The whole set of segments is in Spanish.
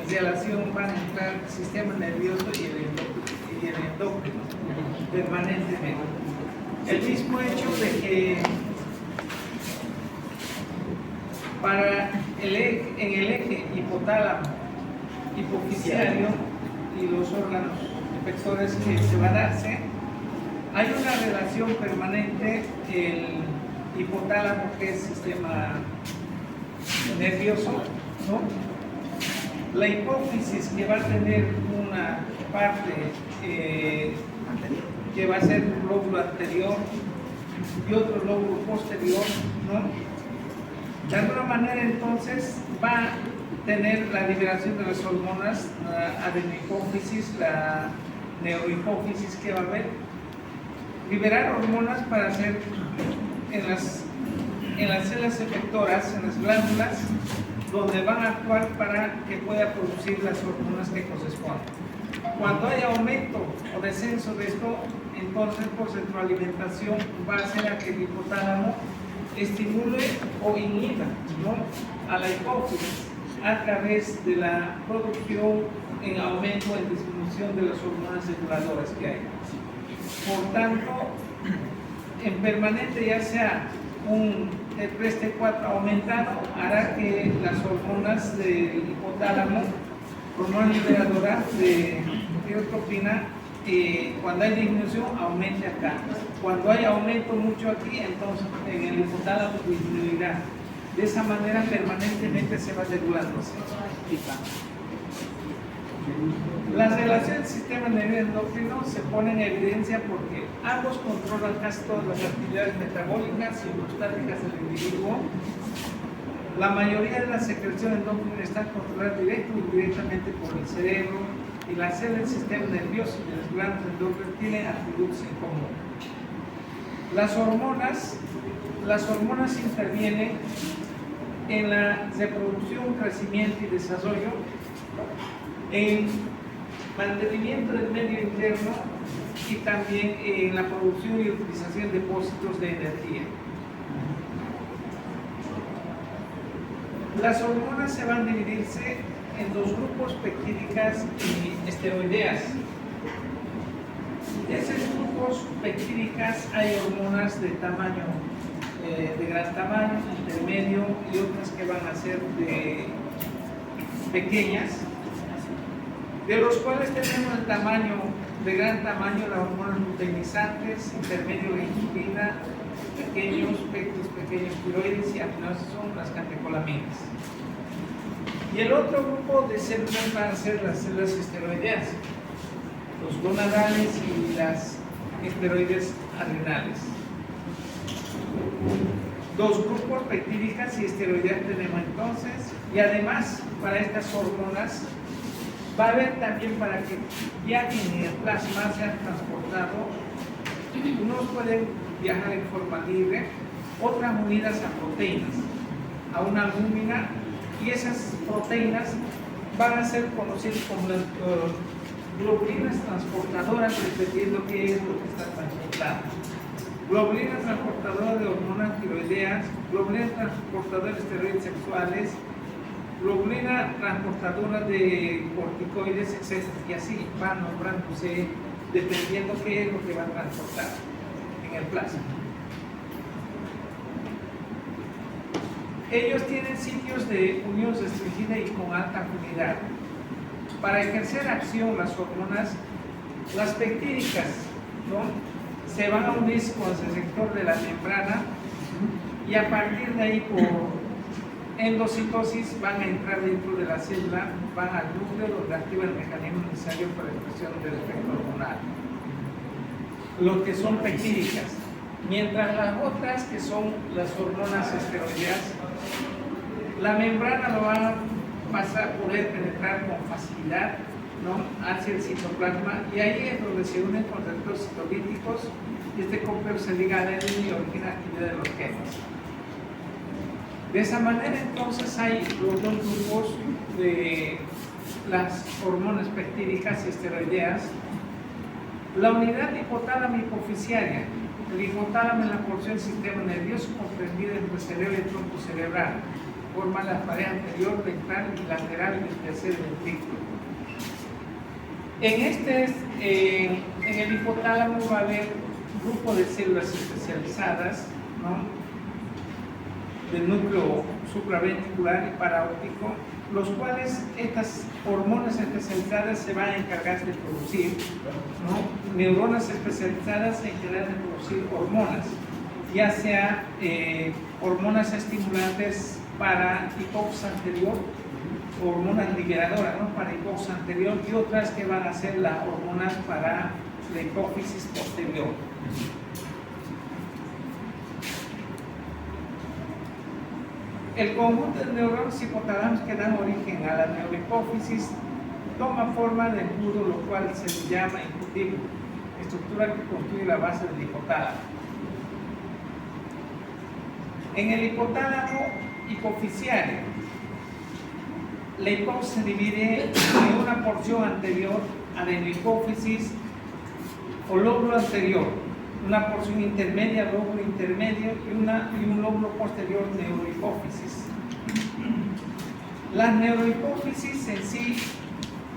relación van a entrar el sistema nervioso y el endocrino permanentemente. El mismo hecho de que en el eje hipotálamo, hipofisiario y los órganos efectores que se va a darse, hay una relación permanente. El hipotálamo, que es sistema nervioso, ¿no? La hipófisis, que va a tener una parte que va a ser un lóbulo anterior y otro lóbulo posterior, ¿no? De alguna manera, entonces, va a tener la liberación de las hormonas, la adenohipófisis, la neurohipófisis, que va a haber. Liberar hormonas para hacer en las células efectoras, en las glándulas, donde van a actuar para que pueda producir las hormonas que corresponden. Cuando hay aumento o descenso de esto, entonces por retroalimentación va a hacer a que el hipotálamo estimule o inhiba, ¿no?, a la hipófisis a través de la producción en aumento o en disminución de las hormonas reguladoras que hay. Por tanto, en permanente, ya sea un T3, T4 aumentado, hará que las hormonas del hipotálamo, hormona liberadora de tiroxina, cuando hay disminución, aumente acá. Cuando hay aumento mucho aquí, entonces en el hipotálamo disminuirá. De esa manera permanentemente se va regulándose. Las relaciones del sistema nervioso endocrino se ponen en evidencia porque ambos controlan casi todas las actividades metabólicas y hemostáticas del individuo. La mayoría de las secreciones endocrinas están controladas directo o indirectamente por el cerebro, y las células del sistema nervioso y de las glándulas endocrinas tienen atributos en común. Las hormonas intervienen en la reproducción, crecimiento y desarrollo, en mantenimiento del medio interno y también en la producción y utilización de depósitos de energía. Las hormonas se van a dividirse en dos grupos, peptídicas y esteroideas. De esos grupos peptídicas hay hormonas de tamaño, de gran tamaño, intermedio, y otras que van a ser de pequeñas, de los cuales tenemos el tamaño de gran tamaño, las hormonas luteinizantes, intermedio la insulina, pequeños tiroides y aminoácidos son las catecolaminas. Y el otro grupo de células van a ser las células esteroideas, los gonadales y las esteroides adrenales. Dos grupos, peptídicas y esteroideas, tenemos entonces, y además para estas hormonas va a haber también, para que viajen en el plasma, sean transportados. Unos pueden viajar en forma libre, otras unidas a proteínas, a una albúmina, y esas proteínas van a ser conocidas como las globulinas transportadoras, dependiendo qué es lo que está transportando. Globulinas transportadoras de hormonas tiroideas, globulinas transportadoras de esteroides sexuales, globulina transportadora de corticoides, etc. Y así van nombrándose dependiendo qué es lo que van a transportar en el plasma. Ellos tienen sitios de unión restringida y con alta afinidad. Para ejercer acción, las hormonas, las peptídicas, ¿no?, se van a unir con el receptor de la membrana, y a partir de ahí, por endocitosis, van a entrar dentro de la célula, van al núcleo donde activa el mecanismo necesario para la expresión del efecto hormonal. Lo que son peptídicas. Mientras las otras, que son las hormonas esteroideas, la membrana lo van a poder penetrar con facilidad, ¿no?, hacia el citoplasma, y ahí es donde se unen con receptores citolíticos, y este complejo se liga a él y origina actividad de los genes. De esa manera, entonces, hay los dos grupos de las hormonas peptídicas y esteroideas. La unidad hipotálamo hipofisiaria. El hipotálamo es la porción del sistema nervioso comprendida entre el cerebro y el tronco cerebral. forman la pared anterior, ventral y lateral del tercer ventrículo. En el hipotálamo va a haber un grupo de células especializadas, ¿no?, del núcleo supraventricular y paraóptico, los cuales estas hormonas especializadas se van a encargar de producir, ¿no?, neuronas especializadas se encargan de producir hormonas, ya sea hormonas estimulantes para hipófisis anterior, hormonas liberadoras, ¿no?, para hipófisis anterior, y otras que van a ser las hormonas para la hipófisis posterior. El conjunto de neuronas hipotalámicos que dan origen a la neurohipófisis toma forma de embudo, lo cual se le llama hipotíbulo, estructura que constituye la base del hipotálamo. En el hipotálamo hipofisiario, la hipófisis se divide en una porción anterior, adenohipófisis o lóbulo anterior, una porción intermedia, lóbulo intermedio y un lóbulo posterior, neurohipófisis. Las neurohipófisis en sí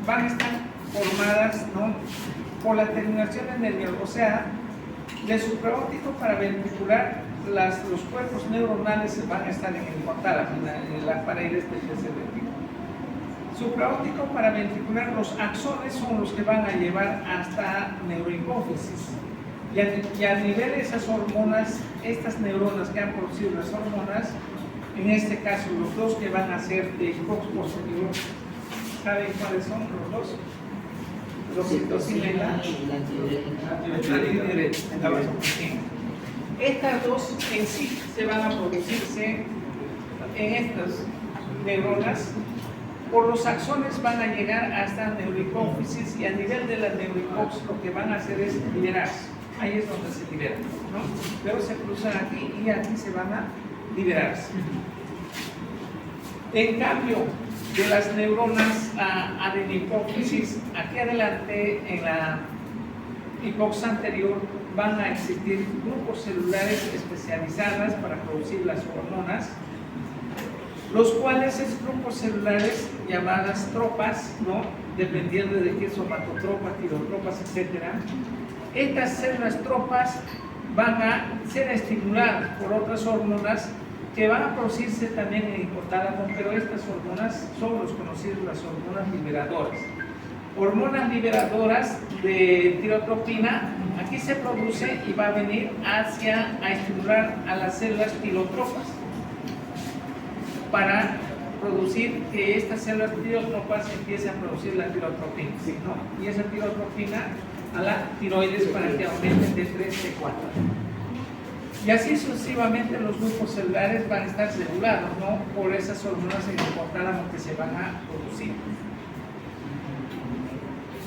van a estar formadas, ¿no?, por las terminaciones nerviosas, o sea, de supraóptico para ventricular, los cuerpos neuronales van a estar en el hipotálamo, en las paredes del tercer ventrículo. Supraóptico para ventricular, los axones son los que van a llevar hasta neurohipófisis. Y a nivel de esas hormonas, estas neuronas que han producido las hormonas, en este caso los dos que van a ser de hipófisis posterior, ¿saben cuáles son los dos? La oxitocina y la vasopresina. Estas dos en sí se van a producirse en estas neuronas. Por los axones van a llegar hasta neurohipófisis, y a nivel de la neurohipófisis lo que van a hacer es liberarse. Ahí es donde se liberan, ¿no? Luego se cruzan aquí y aquí se van a liberarse. En cambio, de las neuronas adenohipófisis, aquí adelante en la hipófisis anterior van a existir grupos celulares especializados para producir las hormonas, los cuales esos grupos celulares llamadas tropas, ¿no?, dependiendo de qué somatotropas, tirotropas, etcétera. Estas células tropas van a ser estimuladas por otras hormonas que van a producirse también en el hipotálamo, pero estas hormonas son los conocidos las hormonas liberadoras. Hormonas liberadoras de tirotropina, aquí se produce y va a venir a estimular a las células tirotropas para producir que estas células tirotropas empiecen a producir la tirotropina, ¿no? Y esa tirotropina a la tiroides para que aumenten de 3 a 4. Y así sucesivamente los grupos celulares van a estar regulados, ¿no?, por esas hormonas en el hipotálamo que se van a producir.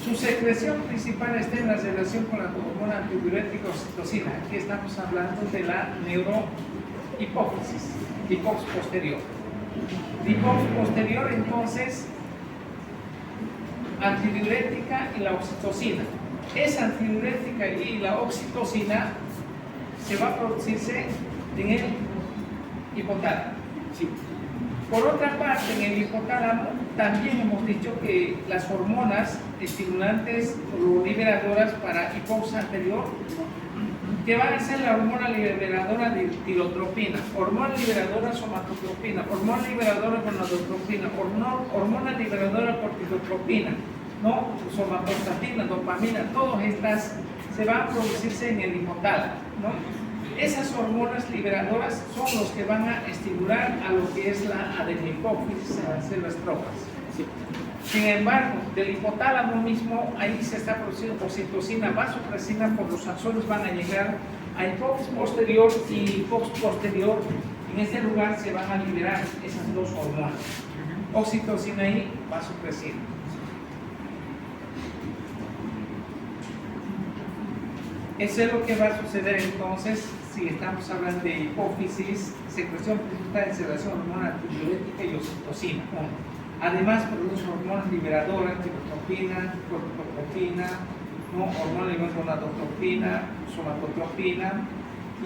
Su secreción principal está en la relación con la hormona antidiurética oxitocina. Aquí estamos hablando de la neurohipófisis, hipófisis posterior. La hipófisis posterior, entonces, antidiurética y la oxitocina. Esa antidiurética y la oxitocina se va a producirse en el hipotálamo. Sí. Por otra parte, en el hipotálamo también hemos dicho que las hormonas estimulantes o liberadoras para hipófisis anterior, que van a ser la hormona liberadora de tirotropina, hormona liberadora somatotropina, hormona liberadora gonadotropina, hormona liberadora corticotropina, ¿no?, somatostatina, dopamina, todas estas se van a producirse en el hipotálamo, ¿no? Esas hormonas liberadoras son los que van a estimular a lo que es la adenohipófisis, a las células tropas. Sin embargo, del hipotálamo mismo, ahí se está produciendo oxitocina, vasopresina, por los axones van a llegar a hipófisis posterior y hipófisis posterior. En este lugar se van a liberar esas dos hormonas, oxitocina y vasopresina. Eso es lo que va a suceder entonces si estamos hablando de hipófisis, secreción principal de secreción hormona antidiurética y oxitocina. Además produce hormonas liberadoras, tirotropina, corticotropina, ¿no?, hormona liberadoras, gonadotropina, somatotropina,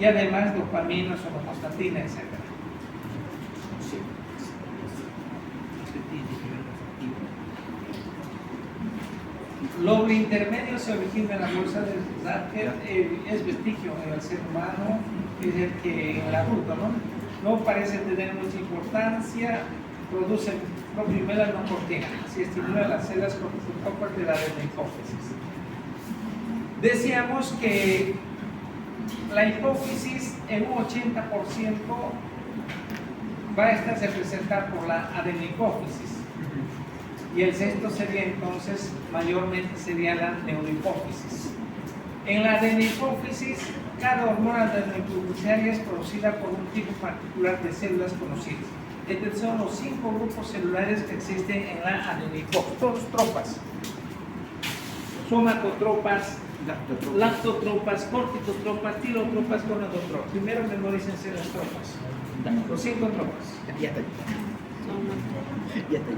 y además dopamina, somatostatina, etc. Sí. Lóbulo intermedio se origina en la bolsa del es vestigio en el ser humano, es el que en el adulto, ¿no? No parece tener mucha importancia, produce propio melanocortina, así estimula las células corticotrópicas de la adenocófisis. Decíamos que la hipófisis en un 80% va a estar representada por la adenocófisis. Y el sexto sería entonces, mayormente sería la neurohipófisis. En la adenocófisis, cada hormona adenoclinicaria es producida por un tipo particular de células conocidas. Estos son los 5 grupos celulares que existen en la adenocófisis. Todos tropas. Somatotropas, lactotropas, corticotropas, tirotropas, gonadotropas. Primero memorícense las tropas. Los 5 tropas. Ya está. Ya está.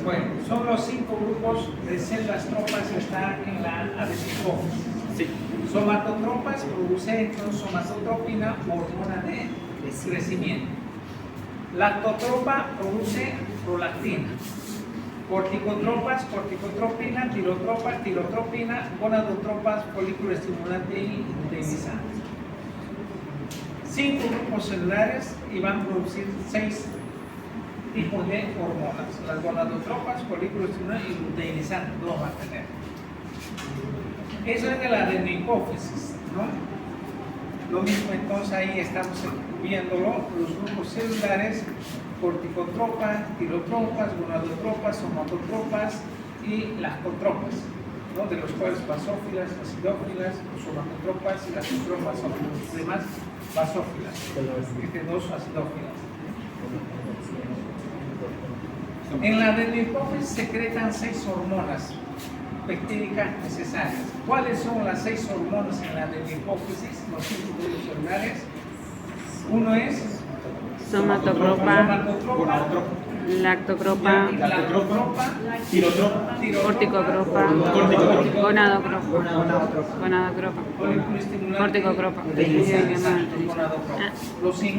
Bueno, son los 5 grupos de células tropas que están en la adenocófisis. Sí. Somatotropas produce entonces somatotropina, hormona de crecimiento. Lactotropa produce prolactina. Corticotropas, corticotropina, tirotropas, tirotropina, gonadotropas, folículo estimulante y luteinizante. 5 grupos celulares y van a producir 6 tipos de hormonas. Las gonadotropas, folículo estimulante y luteinizante, dos van a tener. Eso es de la adenocófisis, ¿no? Lo mismo entonces ahí estamos viéndolo, los grupos celulares, corticotropas, tirotropas, gonadotropas, somatotropas y lactotropas, ¿no? De los cuales basófilas, acidófilas, somatotropas y lactotropas son los demás basófilas, dos acidófilas. En la adenocófisis secretan 6 hormonas peptídicas necesarias. ¿Cuáles son las 6 hormonas en la adenocófisis? Los 5 grupos celulares. Uno es Somatotropa, lactotropa, Tirotropa, corticotropa, gonadotropa, corticotropa. Los 6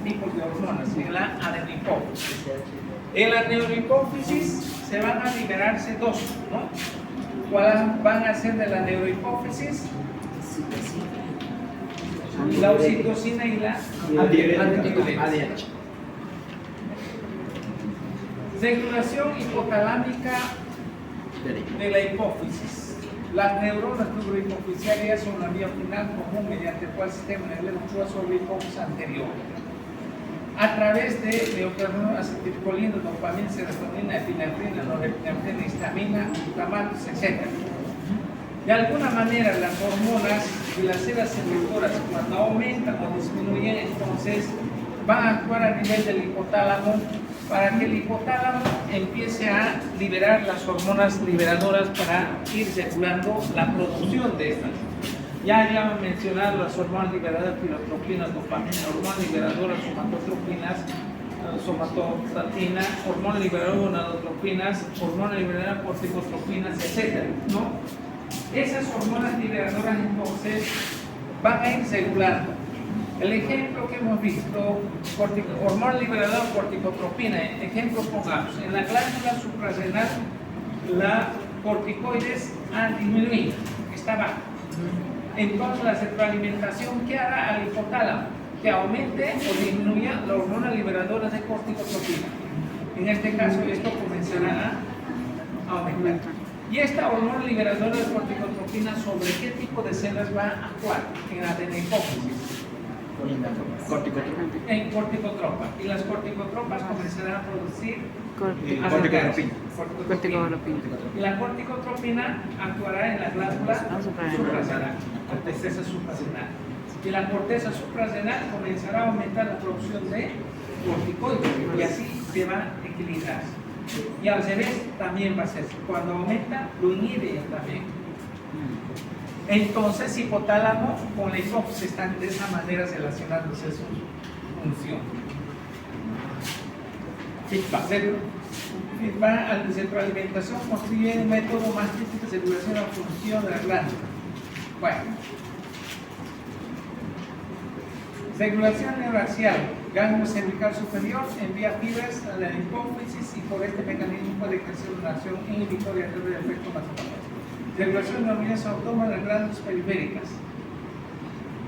tipos de hormonas en la adenocófisis. En la neurohipófisis se van a liberarse 2, ¿no? ¿Cuáles van a ser de la neurohipófisis? La oxitocina y la ADH. Regulación hipotalámica de la hipófisis. Las neuronas neurohipofisiarias son la vía final común mediante el cual sistema nervioso sobre hipófisis anterior. A través de neocorticoides, acetilcolina, dopamina, serotonina, epinefrina, norepinefrina, histamina, glutamatos, etc. De alguna manera, las hormonas de las células efectoras, cuando aumentan o disminuyen, entonces van a actuar a nivel del hipotálamo para que el hipotálamo empiece a liberar las hormonas liberadoras para ir regulando la producción de estas. Ya habíamos mencionado las hormonas liberadoras, tirotropinas, dopamina, hormonas liberadoras, somatotropinas, somatostatina, hormonas liberadoras, gonadotropinas, hormonas liberadoras, corticotropinas, etc., ¿no? Esas hormonas liberadoras entonces van a ir regulando. El ejemplo que hemos visto, hormona liberadora corticotropina, ejemplo pongamos, en la glándula suprarrenal la corticoides ha disminuido, está baja. Entonces la retroalimentación que hará al hipotálamo, que aumente o disminuya la hormona liberadora de corticotropina. En este caso esto comenzará a aumentar. Y esta hormona liberadora de corticotropina, ¿sobre qué tipo de células va a actuar en la adenocófisis? Corticotropa. en corticotropa. Y las corticotropas comenzarán a producir Corticotropina. Corticotropina. y la corticotropina actuará en la glándula suprarrenal, corteza suprarrenal. Y la corteza suprarrenal comenzará a aumentar la producción de corticoides y así se va a equilibrar. Y al revés también va a ser. Cuando aumenta, lo inhibe también. Entonces, hipotálamo con la hipófisis están de esa manera relacionándose su función. Feedback a la retroalimentación constituye un método más típico de regulación de la función de la glándula. Bueno. Regulación neuraxial. Ganglio cervical superior envía fibras a la hipófisis y por este mecanismo puede ejercer una acción inhibitoria del efecto masturbación. Regulación nerviosa autónoma de las glándulas periféricas.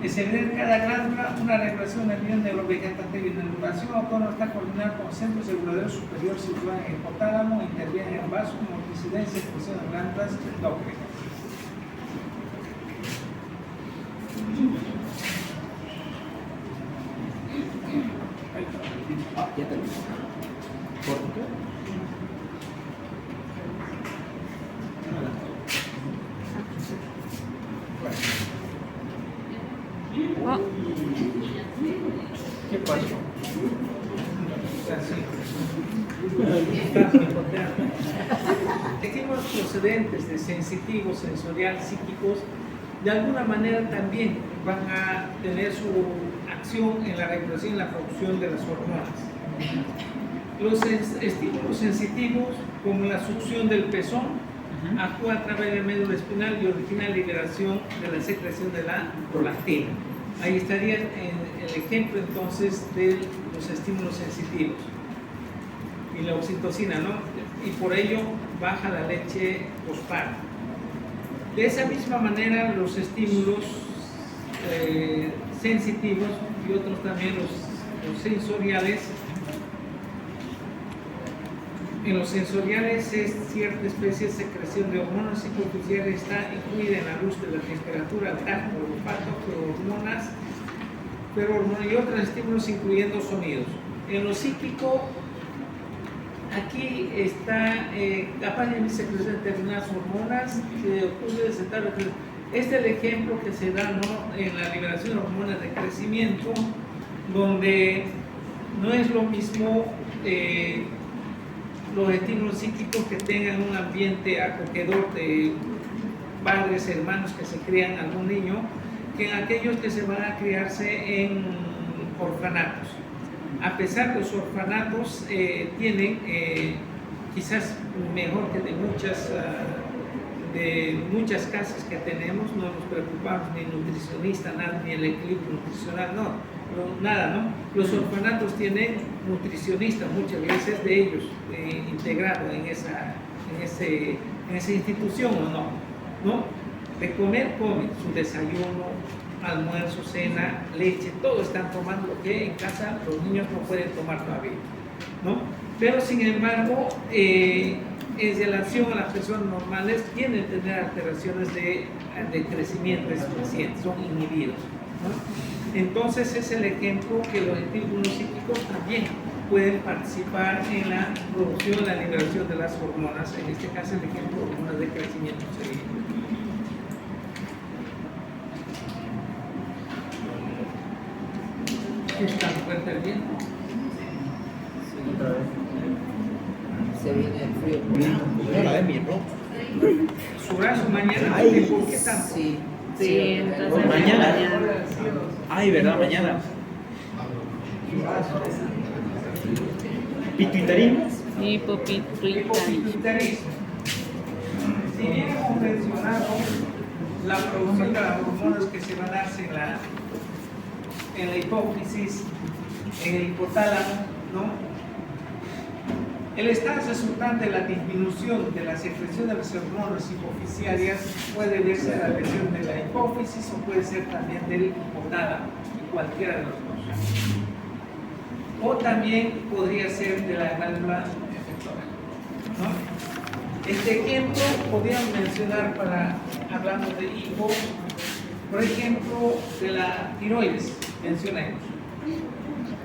Es evidente en cada glándula una regulación del nivel neurovegetativa y la regulación autónoma está coordinada con centros reguladores superiores situados en el hipotálamo e intervienen en vasos como incidencia y expresión de glándulas endócrinas. Ya terminó. ¿Corto? Oh, ¿Qué pasó? Estímulos procedentes de sensitivos, sensorial, psíquicos, de alguna manera también van a tener su acción en la regulación y la producción de las hormonas. Los estímulos sensitivos, como la succión del pezón, actúa a través del médula espinal y origina liberación de la secreción de la prolactina. Ahí estaría el ejemplo entonces de los estímulos sensitivos. Y la oxitocina, ¿no? Y por ello baja la leche postparto. De esa misma manera, los estímulos sensitivos y otros también los sensoriales. En los sensoriales es cierta especie de secreción de hormonas psicofisiales, está incluida en la luz de la temperatura, el tacto, el olfato, ferormonas y otros estímulos incluyendo sonidos. En lo psíquico, aquí está capaz de secreción de determinadas hormonas que ocurre de sentar. Este es el ejemplo que se da, ¿no?, en la liberación de hormonas de crecimiento, donde no es lo mismo los estímulos psíquicos que tengan un ambiente acogedor de padres, hermanos que se crían algún niño, que en aquellos que se van a criarse en orfanatos. A pesar que los orfanatos tienen quizás mejor que de muchas casas que tenemos, no nos preocupamos ni nutricionista, nada, ni el equilibrio nutricional, nada, ¿no? Los orfanatos tienen nutricionistas, muchas veces de ellos integrados en esa institución, ¿o no? De comer, comen su desayuno, almuerzo, cena, leche, todo están tomando lo que en casa los niños no pueden tomar todavía, ¿no? Pero sin embargo, en relación a las personas normales, tienen que tener alteraciones de crecimiento pacientes, son inhibidos, ¿no? Entonces es el ejemplo que los estímulos psíquicos también pueden participar en la producción y la liberación de las hormonas, en este caso el ejemplo de hormonas de crecimiento sería. ¿Está fuerte el viento? Otra vez. Se viene el frío. No la ven bien, ¿no? Su brazo mañana, Ay, ¿por qué tanto? Sí. sí, entonces Mañana. Ay, ¿verdad? Mañana. Pituitarismo. Hipopituitarismo. Hipopituitarismo. Si bien hemos mencionado la producción de las hormonas que se van a darse en la hipófisis, en el hipotálamo, ¿no? El estado resultante de la disminución de la secreción de las hormonas hipofisiarias puede verse a la lesión de la hipófisis o puede ser también del hipotálamo, cualquiera de los dos. O también podría ser de la glándula efectora, ¿no? Este ejemplo podríamos mencionar hablando de hipo, por ejemplo, de la tiroides. mencionemos.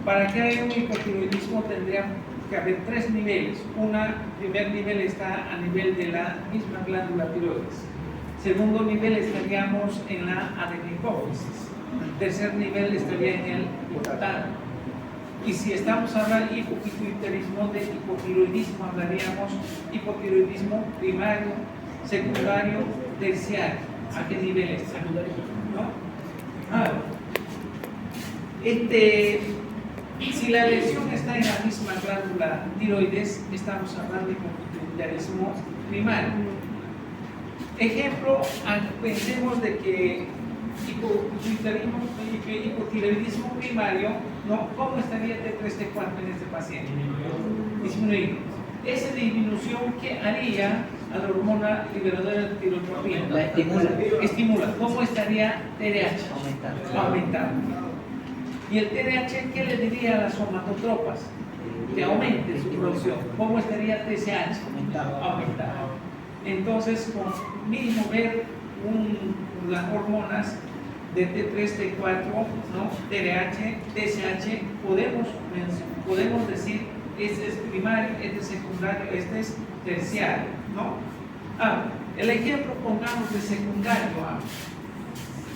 Para que haya un hipotiroidismo tendría que haber 3 niveles. Primer nivel está a nivel de la misma glándula tiroides. Segundo nivel estaríamos en la adenopófisis. Tercer nivel estaría en el hipotálamo. Y si estamos hablando de hipopituitarismo, de hipotiroidismo, hablaríamos hipotiroidismo primario, secundario, terciario. ¿A qué nivel está? ¿No? Si la lesión está en la misma glándula tiroides, estamos hablando de hipotiroidismo primario. Ejemplo, pensemos de que hipotiroidismo primario, ¿no? ¿Cómo estaría T3, T4 en este paciente? Disminuido. Esa disminución, ¿qué haría a la hormona liberadora de tirotropina? La estimula. Estimula. ¿Cómo estaría TDH? Aumentado. ¿Y el TDH qué le diría a las somatotropas? Que aumente su producción. ¿Cómo estaría TSH? Aumentado. Entonces, con mínimo ver las hormonas de T3, T4, ¿no? TDH, TSH, podemos decir, este es primario, este es secundario, este es terciario, ¿no? El ejemplo, pongamos de secundario,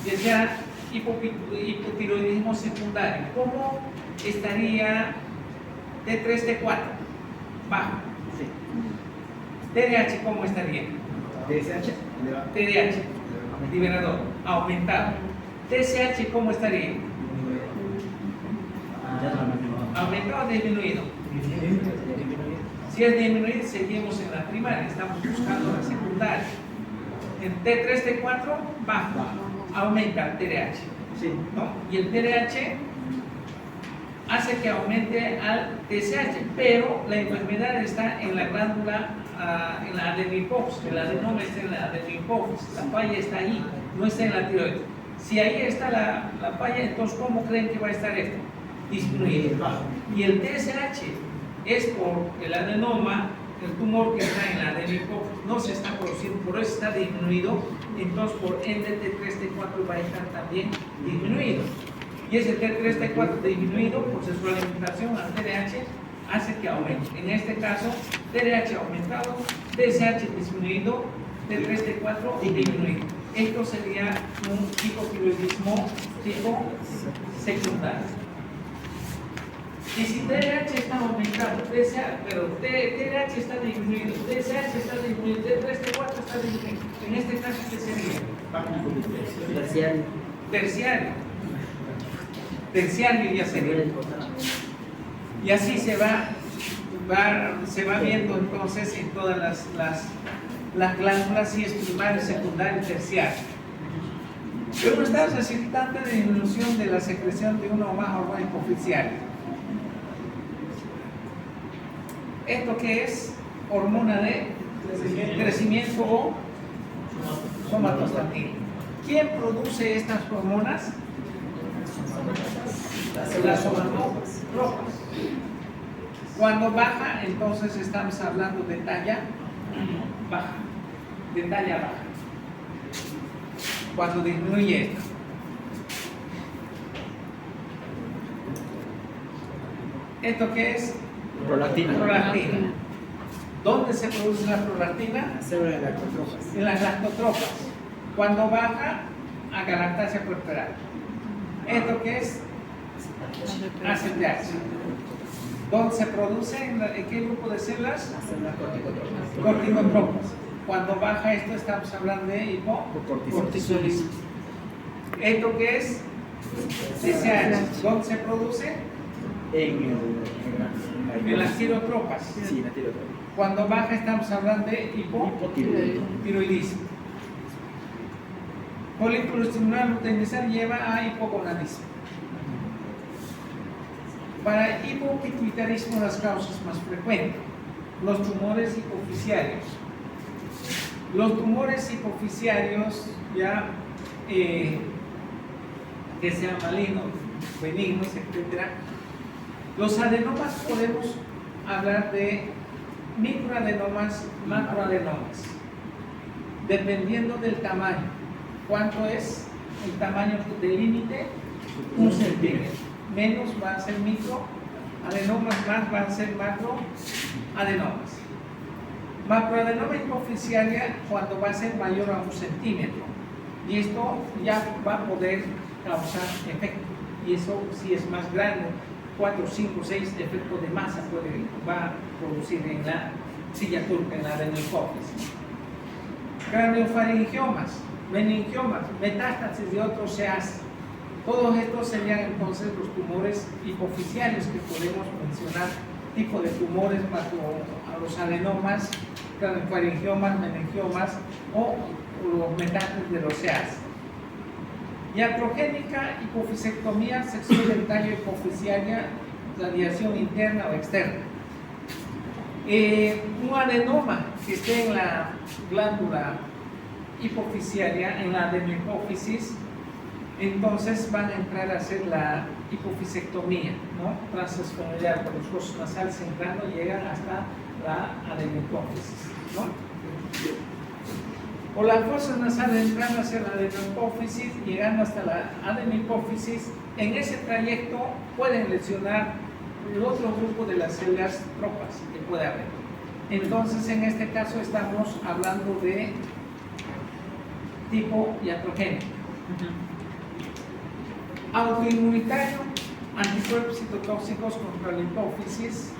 que sea hipotiroidismo secundario. ¿Cómo estaría T3, T4? Bajo. TDH, ¿cómo estaría? TDH, liberador, aumentado. TSH, ¿cómo estaría? Aumentado o disminuido. Si es disminuido, seguimos en la primaria, estamos buscando la secundaria. En T3, T4, bajo, aumenta el TDH. ¿No? Y el TDH hace que aumente al TSH, pero la enfermedad está en la glándula, en la adenopófisis. El adenoma está en la adenopófisis, la falla está ahí, no está en la tiroides. Si ahí está la falla, entonces ¿cómo creen que va a estar esto? Disminuido. Y el TSH es por el adenoma, el tumor que está en la adenopófisis no se está produciendo, por eso está disminuido, entonces por ende T3, T4 va a estar también disminuido. Y ese T3, T4 disminuido por su alimentación al TDH hace que aumente. En este caso, TDH aumentado, TSH disminuido, T3, T4 disminuido. Esto sería un hipotiroidismo tipo secundario. Y si TDH está aumentado, pero TDH está disminuido, TSH está disminuido, T3, T4 está disminuido. En este caso, ¿qué sería? Terciario ya sería. Y así se va viendo entonces en todas las glándulas, si es primario, secundario, terciario. Luego está necesitante de disminución de la secreción de una o más hormonas hipoficiales. ¿Esto qué es? Hormona de crecimiento o somatostatina. ¿Quién produce estas hormonas? Las somatotropas. Cuando baja, entonces estamos hablando de talla baja. De talla baja. Cuando disminuye esto. ¿Esto qué es? Prolactina. ¿Dónde se produce la prolactina? En las lactotropas. Cuando baja, a galactasia puerperal. ¿Esto qué es? ACTH. ¿Dónde se produce? ¿En qué grupo de células? Corticotropas. Cuando baja esto, estamos hablando de hipocortisolismo. ¿Esto qué es? TSH. ¿Dónde se produce? En las tirotropas. Sí, la tirotropa. Cuando baja, estamos hablando de hipotiroidismo. Folículo estimular luteinizar lleva a hipogonadismo. Para hipopituitarismo, las causas más frecuentes: los tumores hipoficiarios. Los tumores hipoficiarios, ya que sean malignos, benignos, etc. Los adenomas, podemos hablar de microadenomas, macroadenomas, dependiendo del tamaño. ¿Cuánto es el tamaño del límite? 1 centímetro. Menos va a ser micro, adenomas más van a ser macroadenomas. Macroadenoma hipoficiaria cuando va a ser mayor a 1 centímetro. Y esto ya va a poder causar efecto. Y eso si es más grande, 4, 5, 6 efectos de masa va a producir en la silla turca, en la adenohipófisis. Craneofaringiomas, meningiomas, metástasis de otros SEAS. Todos estos serían entonces los tumores hipoficiales que podemos mencionar, tipo de tumores a los adenomas, craneofaringiomas, meningiomas o los metástasis de los SEAS. Iatrogénica, hipofisectomía sexual del tallo hipoficiaria, radiación interna o externa. Un adenoma que esté en la glándula hipoficiaria, en la adenohipófisis, entonces van a entrar a hacer la hipofisectomía, ¿no? Transesfenoidal, por los fosos nasales entrando, llegan hasta la adenohipófisis, ¿no? O las fosas nasales entrando hacia la adenohipófisis, llegando hasta la adenohipófisis. En ese trayecto pueden lesionar el otro grupo de las células tropas que puede haber. Entonces, en este caso estamos hablando de tipo iatrogénico. Autoinmunitario, anticuerpos citotóxicos contra la hipófisis.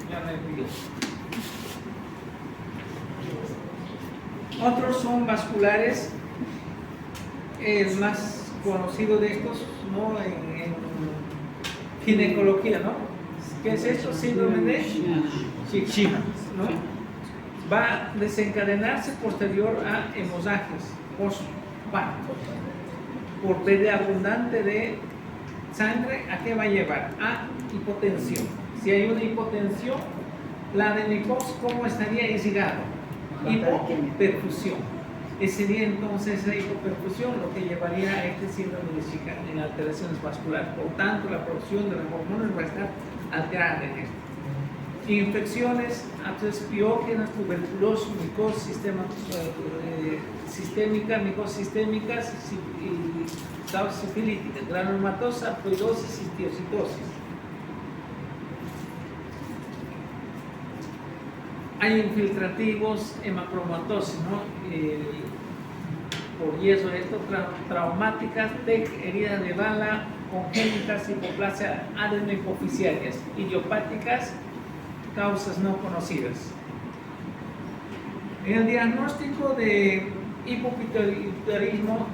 Ya me olvidé. Otros son vasculares. El más conocido de estos, ¿no? En ginecología, ¿no? ¿Qué es esto? Síndrome de Shigella, ¿no? Va a desencadenarse posterior a hemorragias postparto por pérdida abundante de sangre. ¿A qué va a llevar? A hipotensión. Si hay una hipotensión, la adenohipófisis, ¿cómo estaría irrigado? Hipoperfusión. Ese sería entonces la hipoperfusión lo que llevaría a este síndrome de Shigella en alteraciones vasculares. Por tanto, la producción de las hormonas va a estar alterada en esto. Infecciones, piógenas, tuberculosis, micosis sistémica, micosis sistémicas y sifilítica, granulomatosa, fluidosis y tiocitosis. Hay infiltrativos, hemacromatosis, ¿no? Por yeso, esto, traumáticas, TEC, heridas de bala, congénitas, hipoplasia adenohipofisiarias, idiopáticas, causas no conocidas. En el diagnóstico de hipopituitarismo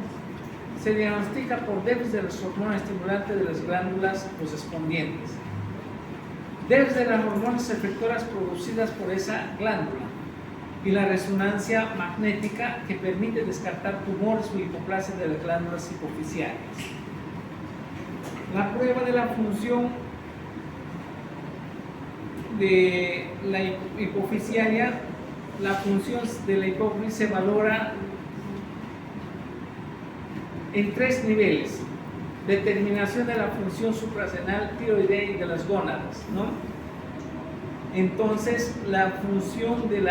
se diagnostica por déficit de las hormonas estimulantes de las glándulas correspondientes. Déficit de las hormonas efectoras producidas por esa glándula y la resonancia magnética que permite descartar tumores o hipoplasia de las glándulas hipoficiarias. La prueba de la función de la hipoficiaria, la función de la hipófisis se valora en 3 niveles. Determinación de la función suprarrenal, tiroidea y de las gónadas, ¿no? Entonces, la función de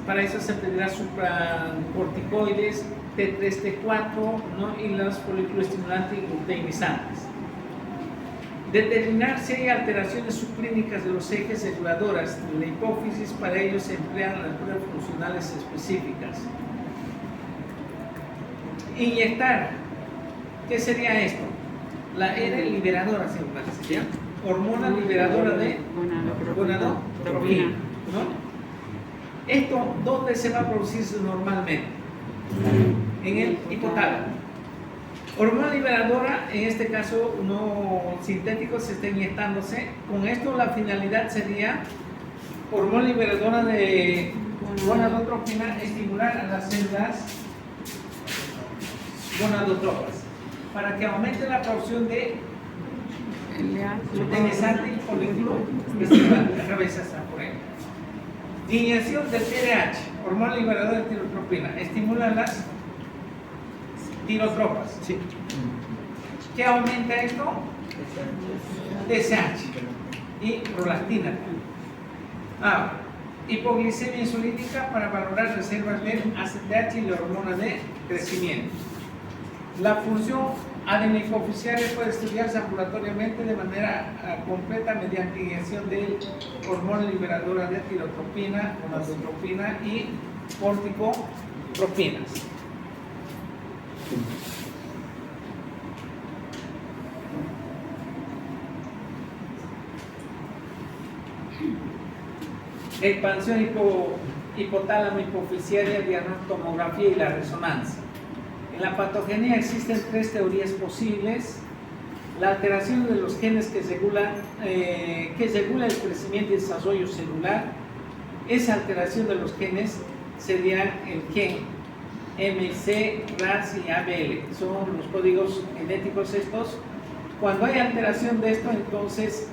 para eso se pedirá supracorticoides, T3, T4, ¿no? Y los folículos estimulantes y gluteinizantes. Determinar si hay alteraciones subclínicas de los ejes reguladoras de la hipófisis. Para ello se emplean las pruebas funcionales específicas. Inyectar. ¿Qué sería esto? La R liberadora, ¿sería? Hormona liberadora de gonadotropina, ¿no? Esto, ¿dónde se va a producir normalmente? En el hipotálamo. Hormona liberadora, en este caso no sintético, se está inyectándose. Con esto la finalidad sería hormona liberadora de gonadotropina, estimular a las células gonadotropas para que aumente la producción de gluteinizante y folículo estimular. La cabeza está por ahí. Inyección del TRH, hormona liberadora de tirotropina, estimula las tirotropas. Sí. ¿Qué aumenta esto? TSH y prolactina. hipoglicemia insulínica para valorar reservas de ACTH y la hormona de crecimiento. La función adenohipoficiaria puede estudiarse ambulatoriamente de manera completa mediante inyección de hormona liberadora de tirotropina, gonadotropina y corticotropinas. Expansión hipotálamo hipoficiaria, diagnostomografía y la resonancia. En la patogenia existen tres teorías posibles. La alteración de los genes que regula el crecimiento y desarrollo celular. Esa alteración de los genes sería el gen MC, RAS y ABL. Son los códigos genéticos estos. Cuando hay alteración de esto, entonces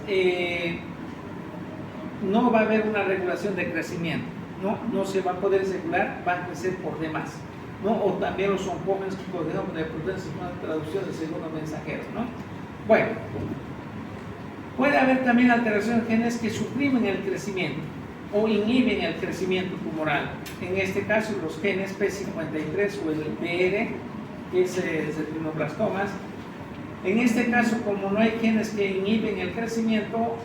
no va a haber una regulación de crecimiento, no se va a poder regular, va a crecer por demás, ¿no? O también los oncógenos que podemos de potencia con la traducción del segundo mensajero, ¿no? Bueno, puede haber también alteraciones de genes que suprimen el crecimiento o inhiben el crecimiento tumoral. En este caso, los genes P53 o el PR, que es el retinoblastoma. En este caso, como no hay genes que inhiben el crecimiento,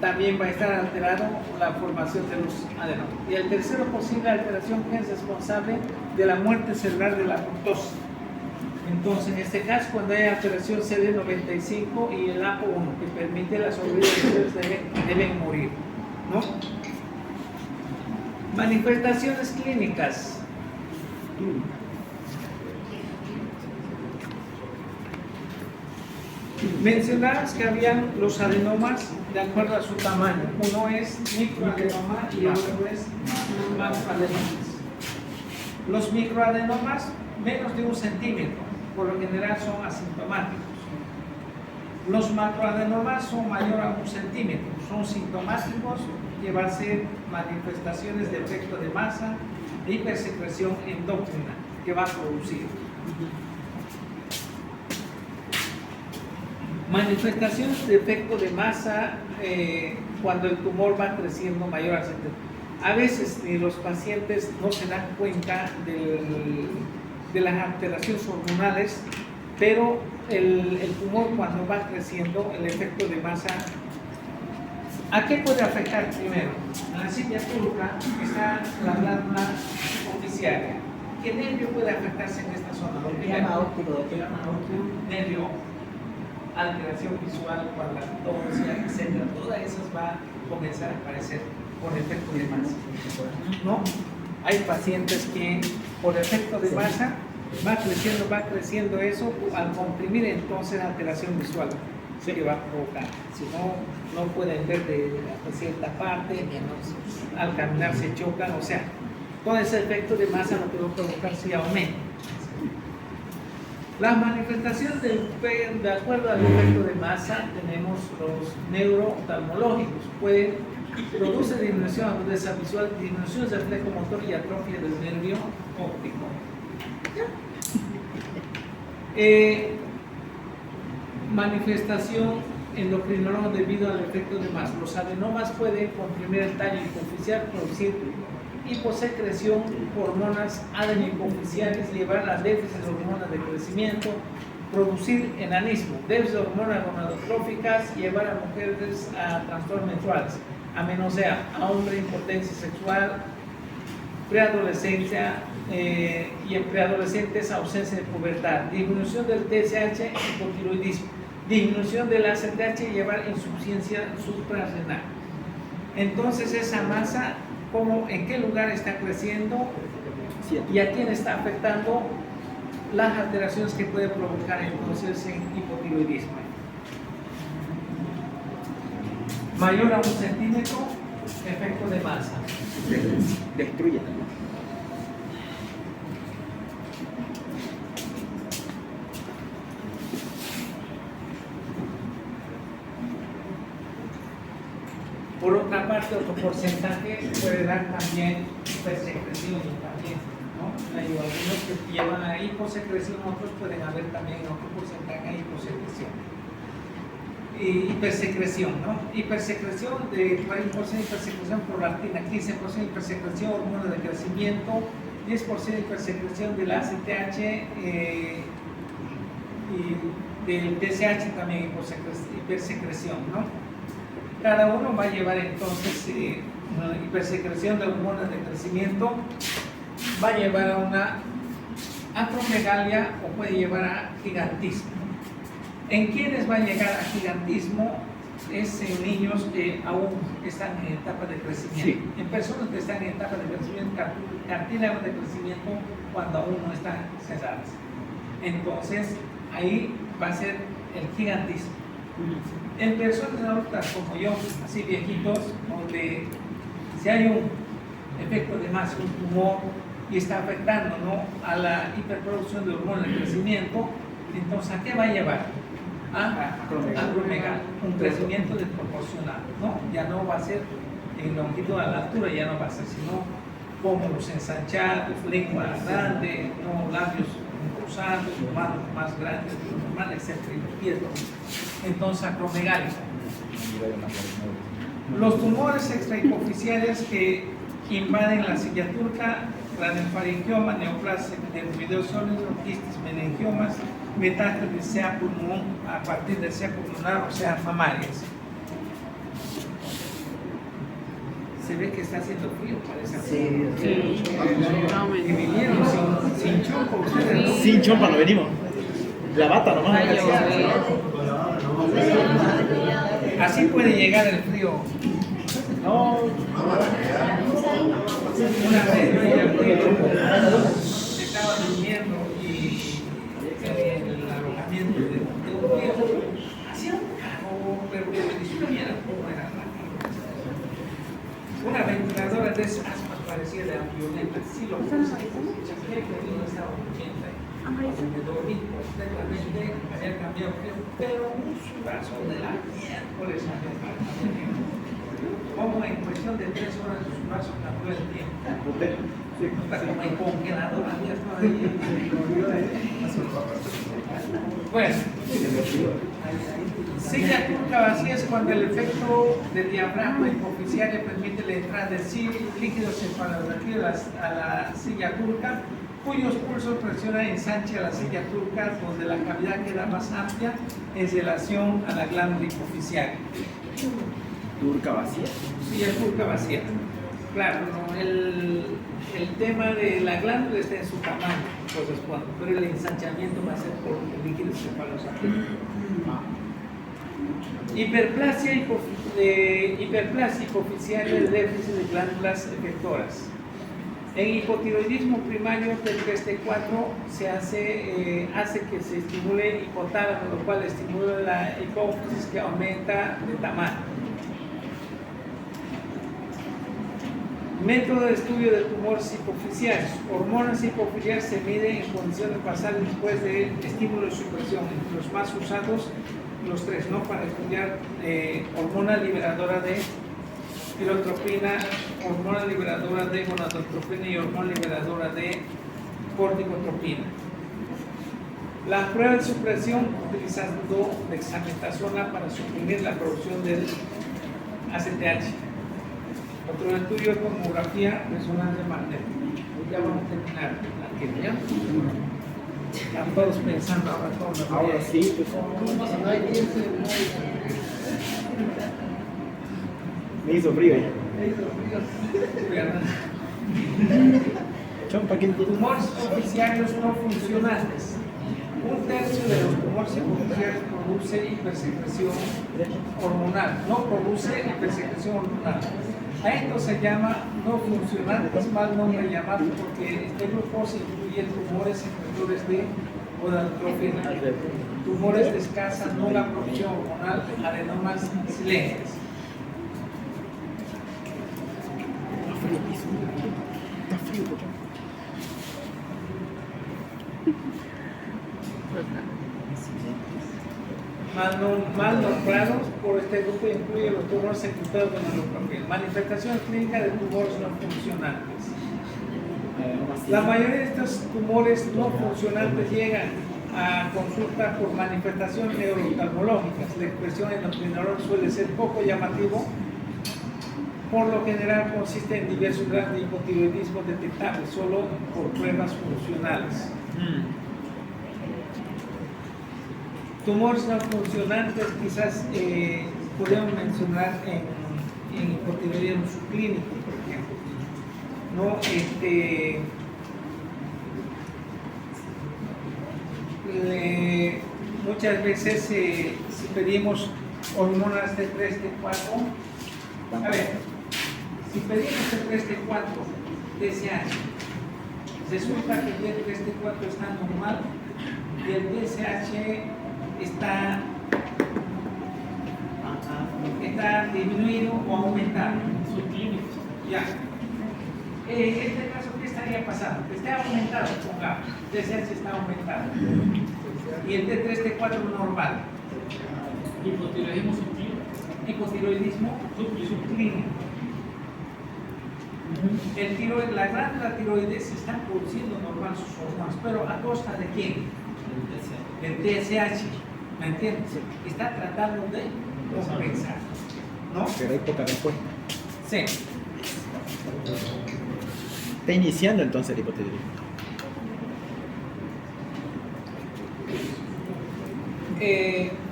también va a estar alterado la formación de los adenomas. Y el tercero posible alteración que es responsable de la muerte celular de la apoptosis. Entonces, en este caso, cuando hay alteración CD95 y el APO1, que permite la sobrevida de los deben morir, ¿no? Manifestaciones clínicas. Mencionamos que habían los adenomas de acuerdo a su tamaño. Uno es microadenoma y otro es macroadenomas. Los microadenomas, menos de 1 centímetro, por lo general son asintomáticos. Los macroadenomas son mayor a 1 centímetro, son sintomáticos, llevarse manifestaciones de efecto de masa e hipersecreción endócrina que va a producir. Manifestaciones de efecto de masa cuando el tumor va creciendo mayor a 70. A veces los pacientes no se dan cuenta de las alteraciones hormonales, pero el tumor cuando va creciendo, el efecto de masa, ¿a qué puede afectar primero? A la silla pública está la glándula hipoficiaria. ¿Qué nervio puede afectarse en esta zona? Lo llama óptico, nervio, alteración visual, cuadrantopsia, etc. Todas esas va a comenzar a aparecer por efecto de masa, ¿no? Hay pacientes que por efecto de masa va creciendo eso, al comprimir entonces la alteración visual se le va a provocar. Si no pueden ver de cierta parte, al caminar se chocan, o sea, todo ese efecto de masa lo que va a provocar si aumenta. Las manifestaciones de acuerdo al efecto de masa tenemos los neurooftalmológicos. Produce disminución de agudeza visual, disminución del reflejo motor y atrofia del nervio óptico. Manifestación endocrinológica debido al efecto de masa. Los adenomas pueden comprimir el tallo hipoficial, producir hiposecreción, hormonas adenohipoficiales, llevar a déficit de hormonas de crecimiento, producir enanismo, déficit de hormonas gonadotróficas, llevar a mujeres a trastornos menstruales, amenorrea, a hombre impotencia sexual, preadolescencia y en preadolescentes ausencia de pubertad, disminución del TSH, hipotiroidismo, disminución del ACTH y llevar insuficiencia suprarrenal. Entonces esa masa, ¿en qué lugar está creciendo y a quién está afectando? Las alteraciones que puede provocar entonces en hipotiroidismo. Mayor a 1 centímetro, efecto de masa. Destruye también. Por otra parte, otro porcentaje puede dar también hipersecreción también, ¿no? Hay algunos que llevan a hiposecreción, otros pueden haber también otro porcentaje de hiposecreción. hipersecreción, ¿no? Hipersecreción de 40% hipersecreción prolactina, 15% hipersecreción hormona de crecimiento, 10% hipersecreción del ACTH y del TSH también hipersecreción, ¿no? Cada uno va a llevar entonces hipersecreción de hormonas de crecimiento, va a llevar a una acromegalia o puede llevar a gigantismo. ¿En quiénes va a llegar a gigantismo? Es en niños que aún están en etapa de crecimiento. Sí. En personas que están en etapa de crecimiento, cartílagos de crecimiento cuando aún no están cesadas. Entonces, ahí va a ser el gigantismo. En personas adultas como yo, así viejitos, donde si hay un efecto de masa, un tumor, y está afectando, ¿no?, a la hiperproducción de hormonas de crecimiento, entonces ¿a qué va a llevar? A acromegalia, un crecimiento desproporcionado, ¿no? Ya no va a ser en longitud a la altura, ya no va a ser, sino pómulos ensanchados, lengua grande, ¿no?, labios cruzados, manos más grandes de lo normal, etc. Y los pies, ¿no? Entonces acromegalia. Los tumores extrahipoficiales que invaden la silla turca, craniofaringioma, neoplasia del sólido, quistes, meningiomas, metástasis sea pulmón a partir del sea pulmonar o sea mamarias. Se ve que está haciendo frío, parece. Sí. Y vinieron sin chompa ustedes, ¿no? Sin chompa no venimos. La bata nomás. Así puede llegar el frío. No. Una vez yo estaba durmiendo y en el alojamiento de un viejo hacía un calor, pero que me discutiera cómo era la una ventiladora de esas aspas parecía de avioneta, sí lo puse, chaqué que no estaba durmiendo ahí. Me dormí completamente, había cambiado, pero un surazo de la miércoles a mi como en cuestión de 3 horas de surazo cambió el tiempo. Está como en congelador, ya estaba ahí. Bueno, silla turca vacía es cuando el efecto del diafragma hipoficial le permite la entrada del líquido cefalorraquídeo a la silla turca, cuyos pulsos presionan y ensancha la silla turca, donde la cavidad queda más amplia en relación a la glándula hipoficial. Turca vacía. Sí, es turca vacía. Claro, ¿no? El tema de la glándula está en su tamaño, corresponde, pero el ensanchamiento va a ser por el líquido cefalorraquídeo. Hiperplasia hipoficial es déficit de glándulas efectoras. En hipotiroidismo primario del TST4 se hace que se estimule hipotálamo, lo cual estimula la hipófisis que aumenta de tamaño. Método de estudio de tumores hipoficiales. Hormonas hipoficiales se miden en condiciones basales después de estímulo de supresión. Entre los más usados, los 3, ¿no? Para estudiar hormona liberadora de pirotropina, hormona liberadora de gonadotropina y hormona liberadora de corticotropina. La prueba de supresión utilizando dexametasona para suprimir la producción del ACTH. Otro estudio de tomografía, resonancia magnética. Ya vamos a terminar aquí, ¿ya? Están todos pensando ahora todo. Ahora sí, pues. Me hizo frío ya. Chompa, ¿quién tiene? Tumores hipoficiarios no funcionales. 1/3 de los tumores hipoficiarios produce hipersecreción hormonal. No produce hipersecreción hormonal. A esto se llama no funcional, es mal nombre llamado porque este grupo se incluye tumores secretores de gonadotropina, tumores de escasa nula producción hormonal, adenomas silentes. Está frío, Mal nombrados por este grupo incluye los tumores secretores de gonadotropina. Manifestación clínica de tumores no funcionantes. La mayoría de estos tumores no funcionantes llegan a consulta por manifestaciones neurooftalmológicas. La expresión endocrinológica suele ser poco llamativo. Por lo general consiste en diversos grados de hipotiroidismo detectables solo por pruebas funcionales. Tumores no funcionantes quizás podemos mencionar en hipotiroidismo subclínico, por ejemplo. ¿No? Muchas veces si pedimos hormonas de 3, de 4, a ver, si pedimos el 3, de 4 DSH, resulta que el 3, de 4 está normal y el DSH está disminuido o aumentado. Ya. En este caso, ¿qué estaría pasando? Que esté aumentado, pongamos. El DSH está aumentado. Y el D3, D4 normal. Hipotiroidismo subclínico. Hipotiroidismo subclínico. La glándula tiroides está produciendo normal sus hormonas, pero ¿a costa de quién? Del TSH. ¿Me entiendes? Está tratando de compensar. ¿No? Pero hay poca respuesta. Sí. Está iniciando entonces el hipotiroidismo.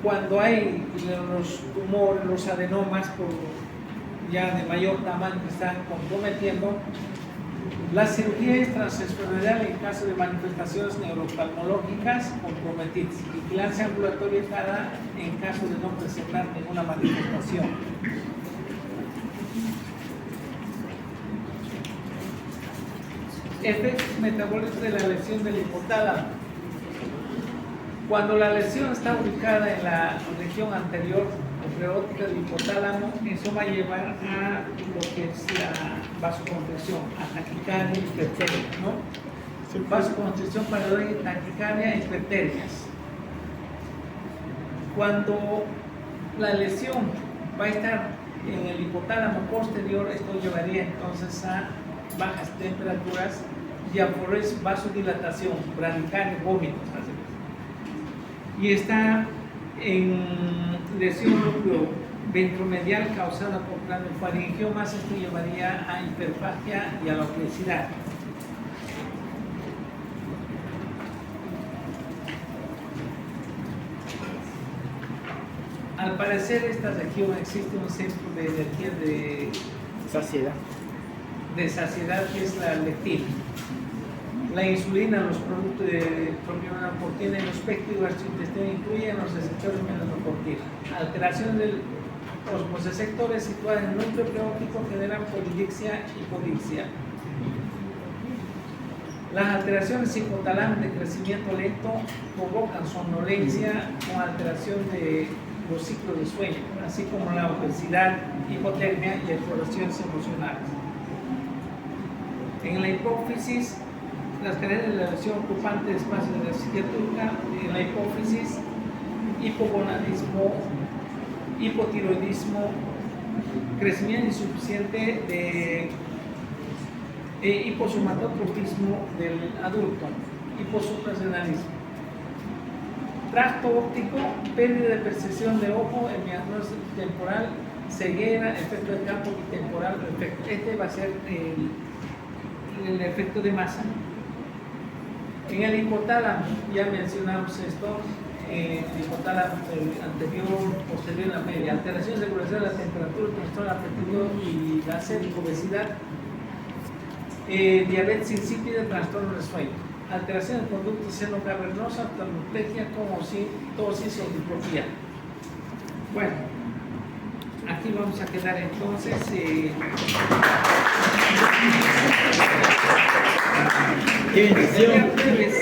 Cuando hay los tumores, los adenomas ya de mayor tamaño que están comprometiendo, la cirugía es transesferoidal en caso de manifestaciones neurooftalmológicas comprometidas. Vigilancia ambulatoria en caso de no presentar ninguna manifestación. Efectos metabólicos de la lesión del hipotálamo. Cuando la lesión está ubicada en la región anterior o preótica del hipotálamo, eso va a llevar a lo que es la vasoconstricción, a taquicardia, hipertermia, ¿no? Vasoconstricción paranoide, taquicardia, hipertermias. Cuando la lesión va a estar en el hipotálamo posterior, esto llevaría entonces a bajas temperaturas, diaforesis, vasodilatación, bradicardia, vómitos. Y está en lesión núcleo ventromedial causada por craniofaringiomas, esto llevaría a hiperfagia y a la obesidad. Al parecer esta región existe un centro de energía de Saciedad. que es la leptina. La insulina, los productos de propionoroportina y los péptidos gastrointestinales incluyen los receptores melanocortina. Alteración de los osmoreceptores situados en el núcleo preóptico generan polidixia y hipodixia. Las alteraciones hipotalámicas de crecimiento lento provocan somnolencia con alteración de los ciclos de sueño, así como la obesidad, hipotermia y exploraciones emocionales. En la hipófisis, las cadenas de la lesión ocupante de espacio de la psiquiátrica, en la hipófisis, hipogonadismo, hipotiroidismo, crecimiento insuficiente de hiposomatotropismo del adulto, hiposuprarrenalismo, tracto óptico, pérdida de percepción de ojo, hemiantrosis temporal, ceguera, efecto de campo y temporal, efecto. Este va a ser el efecto de masa. En el hipotálamo, ya mencionamos esto, el hipotálamo anterior, posterior, la media, alteración de regulación de la temperatura, trastorno apetito y la sed, obesidad, diabetes insípida, trastorno de sueño, alteración del conducto seno-cavernosa, oftalmoplegia, como tosis o diplopía. Bueno, aquí vamos a quedar entonces. ¡Qué bendición! El día jueves.